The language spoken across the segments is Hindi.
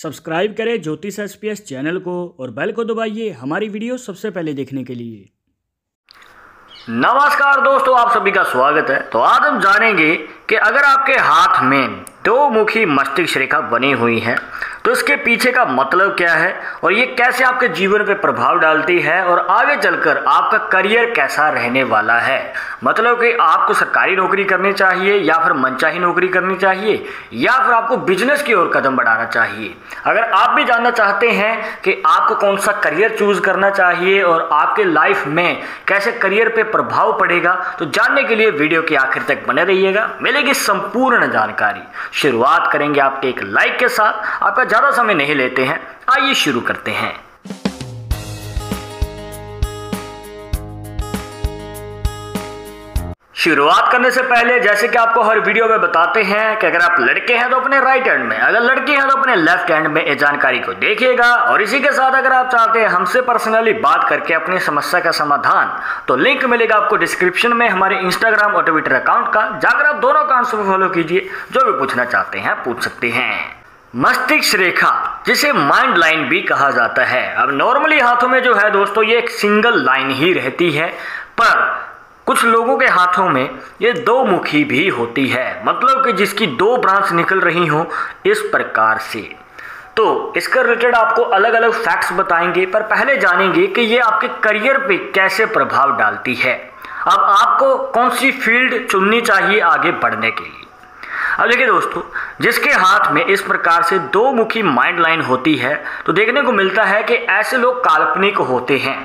सब्सक्राइब करें ज्योतिष एसपीएस चैनल को और बेल को दबाइए हमारी वीडियो सबसे पहले देखने के लिए। नमस्कार दोस्तों, आप सभी का स्वागत है। तो आज हम जानेंगे कि अगर आपके हाथ में दो मुखी मस्तिष्क रेखा बनी हुई है तो इसके पीछे का मतलब क्या है और ये कैसे आपके जीवन पे प्रभाव डालती है और आगे चलकर आपका करियर कैसा रहने वाला है। मतलब कि आपको सरकारी नौकरी करनी चाहिए या फिर मनचाही नौकरी करनी चाहिए या फिर आपको बिजनेस की ओर कदम बढ़ाना चाहिए। अगर आप भी जानना चाहते हैं कि आपको कौन सा करियर चूज करना चाहिए और आपके लाइफ में कैसे करियर पे प्रभाव पड़ेगा, तो जानने के लिए वीडियो के आखिर तक बने रहिएगा, मिलेगी संपूर्ण जानकारी। शुरुआत करेंगे आपके एक लाइक के साथ। आपका ज्यादा समय नहीं लेते हैं, आइए शुरू करते हैं। शुरुआत करने से पहले जैसे कि आपको हर वीडियो में बताते हैं कि अगर आप लड़के हैं तो अपने राइट हैंड में, अगर लड़की हैं तो अपने लेफ्ट हैंड में इस जानकारी को देखिएगा। और इसी के साथ अगर आप चाहते हैं हमसे पर्सनली बात करके अपनी समस्या का समाधान, तो लिंक मिलेगा आपको डिस्क्रिप्शन में हमारे इंस्टाग्राम और ट्विटर अकाउंट का, जाकर आप दोनों अकाउंट्स को फॉलो कीजिए। जो भी पूछना चाहते हैं पूछ सकते हैं। मस्तिष्क रेखा, जिसे माइंड लाइन भी कहा जाता है। अब नॉर्मली हाथों में जो है दोस्तों ये एक सिंगल लाइन ही रहती है, पर कुछ लोगों के हाथों में ये दो मुखी भी होती है, मतलब कि जिसकी दो ब्रांच निकल रही हो इस प्रकार से। तो इसके रिलेटेड आपको अलग अलग फैक्ट्स बताएंगे, पर पहले जानेंगे कि ये आपके करियर पे कैसे प्रभाव डालती है। अब आपको कौन सी फील्ड चुननी चाहिए आगे बढ़ने के लिए। अब देखिए दोस्तों, जिसके हाथ में इस प्रकार से दो मुखी माइंड लाइन होती है तो देखने को मिलता है कि ऐसे लोग काल्पनिक होते हैं,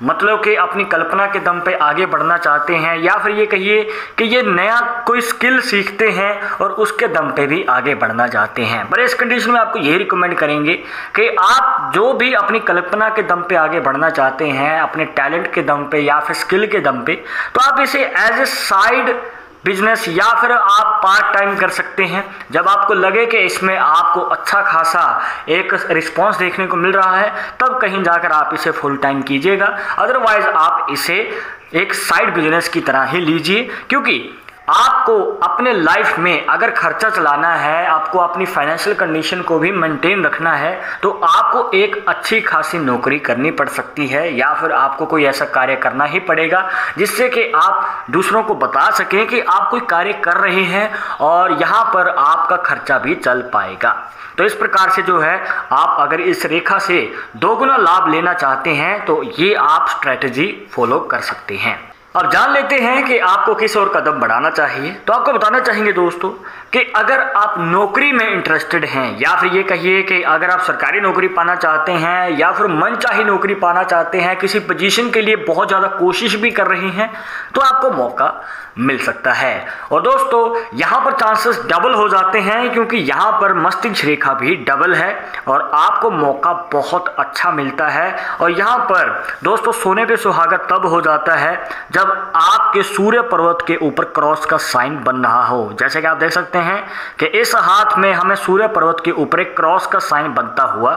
मतलब कि अपनी कल्पना के दम पे आगे बढ़ना चाहते हैं, या फिर ये कहिए कि ये नया कोई स्किल सीखते हैं और उसके दम पे भी आगे बढ़ना चाहते हैं। पर इस कंडीशन में आपको यही रिकमेंड करेंगे कि आप जो भी अपनी कल्पना के दम पे आगे बढ़ना चाहते हैं, अपने टैलेंट के दम पे या फिर स्किल के दम पे, तो आप इसे एज ए साइड बिजनेस या फिर आप पार्ट टाइम कर सकते हैं। जब आपको लगे कि इसमें आपको अच्छा खासा एक रिस्पांस देखने को मिल रहा है, तब कहीं जाकर आप इसे फुल टाइम कीजिएगा। अदरवाइज आप इसे एक साइड बिजनेस की तरह ही लीजिए, क्योंकि आपको अपने लाइफ में अगर खर्चा चलाना है, आपको अपनी फाइनेंशियल कंडीशन को भी मेंटेन रखना है, तो आपको एक अच्छी खासी नौकरी करनी पड़ सकती है, या फिर आपको कोई ऐसा कार्य करना ही पड़ेगा जिससे कि आप दूसरों को बता सकें कि आप कोई कार्य कर रहे हैं और यहाँ पर आपका खर्चा भी चल पाएगा। तो इस प्रकार से जो है, आप अगर इस रेखा से दोगुना लाभ लेना चाहते हैं तो ये आप स्ट्रेटजी फॉलो कर सकते हैं। अब जान लेते हैं कि आपको किस ओर कदम बढ़ाना चाहिए। तो आपको बताना चाहेंगे दोस्तों कि अगर आप नौकरी में इंटरेस्टेड हैं, या फिर ये कहिए कि अगर आप सरकारी नौकरी पाना चाहते हैं या फिर मनचाही नौकरी पाना चाहते हैं, किसी पोजीशन के लिए बहुत ज़्यादा कोशिश भी कर रहे हैं, तो आपको मौका मिल सकता है। और दोस्तों यहाँ पर चांसेस डबल हो जाते हैं, क्योंकि यहाँ पर मस्तिष्क रेखा भी डबल है और आपको मौका बहुत अच्छा मिलता है। और यहाँ पर दोस्तों सोने पे सुहागा तब हो जाता है जब आपके सूर्य पर्वत के ऊपर क्रॉस का साइन बन रहा हो। जैसे कि आप देख सकते हैं कि इस हाथ में हमें सूर्य पर्वत के ऊपर एक क्रॉस का साइन बनता हुआ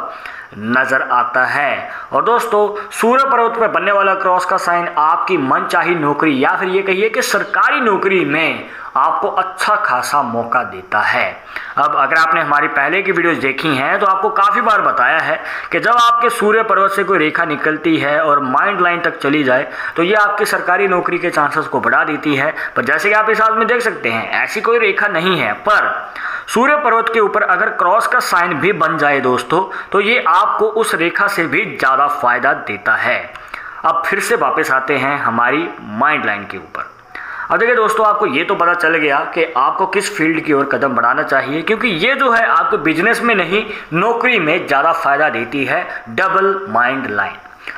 नजर आता है। और दोस्तों सूर्य पर्वत पर बनने वाला क्रॉस का साइन आपकी मनचाही नौकरी या फिर ये कहिए कि सरकारी नौकरी में आपको अच्छा खासा मौका देता है। अब अगर आपने हमारी पहले की वीडियोस देखी हैं तो आपको काफ़ी बार बताया है कि जब आपके सूर्य पर्वत से कोई रेखा निकलती है और माइंड लाइन तक चली जाए तो ये आपकी सरकारी नौकरी के चांसेस को बढ़ा देती है। पर जैसे कि आप इस हाथ में देख सकते हैं ऐसी कोई रेखा नहीं है, पर सूर्य पर्वत के ऊपर अगर क्रॉस का साइन भी बन जाए दोस्तों, तो ये आपको उस रेखा से भी ज़्यादा फायदा देता है। अब फिर से वापस आते हैं हमारी माइंड लाइन के ऊपर। अब देखिए दोस्तों, आपको ये तो पता चल गया कि आपको किस फील्ड की ओर कदम बढ़ाना चाहिए, क्योंकि ये जो है आपको बिजनेस में नहीं नौकरी में ज़्यादा फायदा देती है, डबल माइंड लाइन।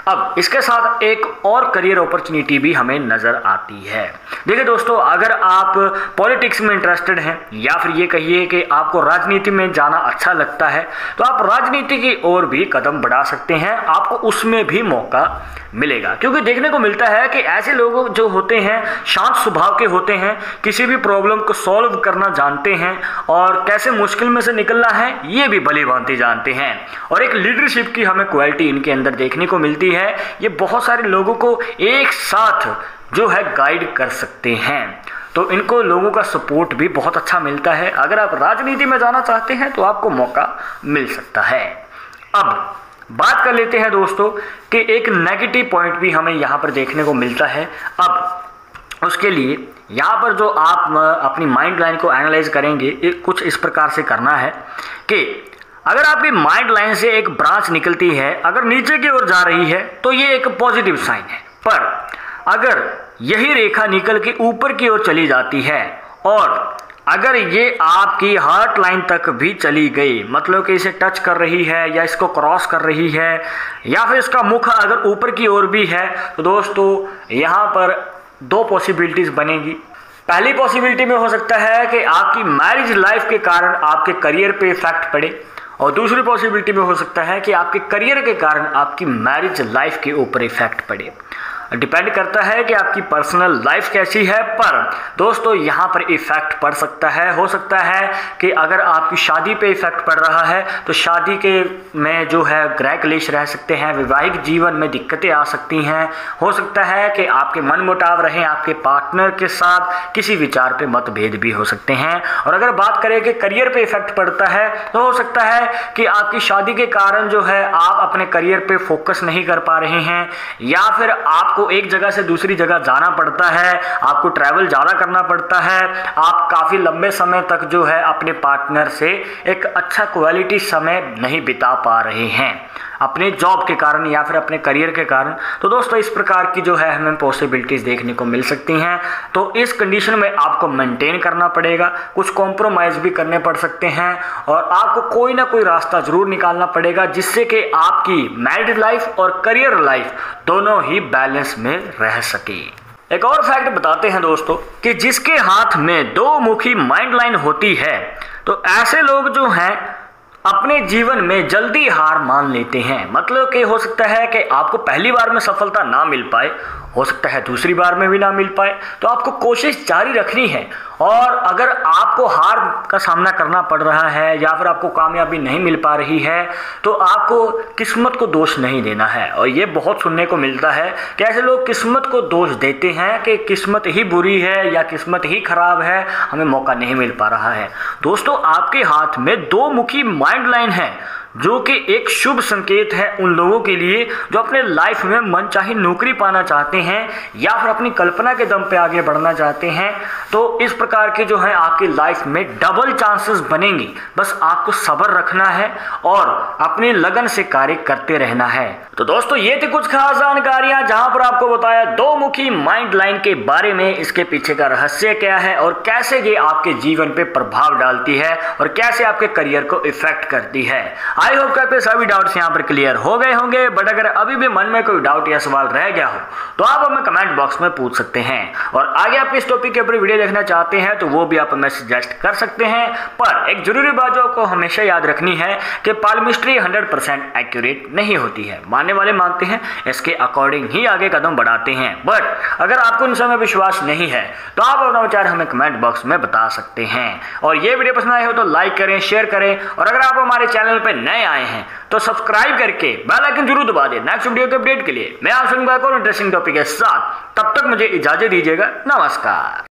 अब इसके साथ एक और करियर अपॉर्चुनिटी भी हमें नजर आती है। देखिए दोस्तों, अगर आप पॉलिटिक्स में इंटरेस्टेड हैं या फिर ये कहिए कि आपको राजनीति में जाना अच्छा लगता है, तो आप राजनीति की ओर भी कदम बढ़ा सकते हैं। आपको उसमें भी मौका मिलेगा, क्योंकि देखने को मिलता है कि ऐसे लोग जो होते हैं शांत स्वभाव के होते हैं, किसी भी प्रॉब्लम को सॉल्व करना जानते हैं और कैसे मुश्किल में से निकलना है ये भी भली भांति जानते हैं। और एक लीडरशिप की हमें क्वालिटी इनके अंदर देखने को मिलती है। ये बहुत सारे लोगों को एक साथ जो है गाइड कर सकते हैं। तो इनको लोगों का सपोर्ट भी बहुत अच्छा मिलता है। अगर आप राजनीति में जाना चाहते हैं तो आपको मौका मिल सकता है। अब बात कर लेते हैं दोस्तों कि एक नेगेटिव पॉइंट भी हमें यहाँ पर देखने को मिलता है। अब उसके लिए यहाँ पर जो आप अपनी माइंड लाइन को एनालाइज करेंगे, कुछ इस प्रकार से करना है कि अगर आपकी माइंड लाइन से एक ब्रांच निकलती है, अगर नीचे की ओर जा रही है तो ये एक पॉजिटिव साइन है। पर अगर यही रेखा निकल के ऊपर की ओर चली जाती है और अगर ये आपकी हार्ट लाइन तक भी चली गई, मतलब कि इसे टच कर रही है या इसको क्रॉस कर रही है या फिर इसका मुख अगर ऊपर की ओर भी है, तो दोस्तों यहाँ पर दो पॉसिबिलिटीज बनेगी। पहली पॉसिबिलिटी में हो सकता है कि आपकी मैरिज लाइफ के कारण आपके करियर पे इफेक्ट पड़े, और दूसरी पॉसिबिलिटी में हो सकता है कि आपके करियर के कारण आपकी मैरिज लाइफ के ऊपर इफेक्ट पड़े। डिपेंड करता है कि आपकी पर्सनल लाइफ कैसी है, पर दोस्तों यहाँ पर इफेक्ट पड़ सकता है। हो सकता है कि अगर आपकी शादी पे इफेक्ट पड़ रहा है तो शादी के में जो है ग्रह क्लेश रह सकते हैं, वैवाहिक जीवन में दिक्कतें आ सकती हैं। हो सकता है कि आपके मन मुटाव रहें, आपके पार्टनर के साथ किसी विचार पे मतभेद भी हो सकते हैं। और अगर बात करें कि करियर पे इफेक्ट पड़ता है तो हो सकता है कि आपकी शादी के कारण जो है आप अपने करियर पे फोकस नहीं कर पा रहे हैं, या फिर आपको एक जगह से दूसरी जगह जाना पड़ता है, आपको ट्रैवल ज़्यादा करना पड़ता है, आप काफ़ी लंबे समय तक जो है अपने पार्टनर से एक अच्छा क्वालिटी समय नहीं बिता पा रहे हैं अपने जॉब के कारण या फिर अपने करियर के कारण। तो दोस्तों इस प्रकार की जो है हमें पॉसिबिलिटीज़ देखने को मिल सकती हैं। तो इस कंडीशन में आपको मेंटेन करना पड़ेगा, कुछ कॉम्प्रोमाइज़ भी करने पड़ सकते हैं और आपको कोई ना कोई रास्ता ज़रूर निकालना पड़ेगा जिससे कि आपकी मैरिड लाइफ और करियर लाइफ दोनों ही बैलेंस में रह सके। एक और फैक्ट बताते हैं दोस्तों कि जिसके हाथ में दो मुखी माइंड लाइन होती है तो ऐसे लोग जो हैं अपने जीवन में जल्दी हार मान लेते हैं। मतलब कि हो सकता है कि आपको पहली बार में सफलता ना मिल पाए, हो सकता है दूसरी बार में भी ना मिल पाए, तो आपको कोशिश जारी रखनी है। और अगर आपको हार का सामना करना पड़ रहा है या फिर आपको कामयाबी नहीं मिल पा रही है तो आपको किस्मत को दोष नहीं देना है। और ये बहुत सुनने को मिलता है कि ऐसे लोग किस्मत को दोष देते हैं कि किस्मत ही बुरी है या किस्मत ही खराब है, हमें मौका नहीं मिल पा रहा है। दोस्तों आपके हाथ में दो मुखी माइंड लाइन है जो कि एक शुभ संकेत है उन लोगों के लिए जो अपने लाइफ में मनचाही नौकरी पाना चाहते हैं या फिर अपनी कल्पना के दम पे आगे बढ़ना चाहते हैं। तो इस प्रकार के जो है आपकी लाइफ में डबल चांसेस बनेंगे, बस आपको सब्र रखना है और अपनी लगन से कार्य करते रहना है। तो दोस्तों ये थी कुछ खास जानकारियां जहां पर आपको बताया दो मुखी माइंड लाइन के बारे में, इसके पीछे का रहस्य क्या है और कैसे ये आपके जीवन पे प्रभाव डालती है और कैसे आपके करियर को इफेक्ट करती है। आई होप कि आपके सभी डाउट्स यहाँ पर क्लियर हो गए होंगे, बट अगर अभी भी मन में कोई डाउट या सवाल रह गया हो तो आप हमें कमेंट बॉक्स में पूछ सकते हैं। और आगे आप इस टॉपिक के ऊपर वीडियो देखना चाहते हैं तो वो भी आप हमें सजेस्ट कर सकते हैं। पर एक जरूरी बात जो आपको हमेशा याद रखनी है कि पालमिस्ट्री 100% एक्यूरेट नहीं होती है। मानने वाले मानते हैं, इसके अकॉर्डिंग ही आगे कदम बढ़ाते हैं। बट अगर आपको इन समय विश्वास नहीं है तो आप अपना विचार हमें कमेंट बॉक्स में बता सकते हैं। और ये वीडियो पसंद आए हो तो लाइक करें, शेयर करें, और अगर आप हमारे चैनल पर नए आए हैं तो सब्सक्राइब करके बेल आइकन जरूर दबा दें नेक्स्ट वीडियो के अपडेट के लिए। मैं आपसे इंटरेस्टिंग टॉपिक के साथ, तब तक मुझे इजाजत दीजिएगा। नमस्कार।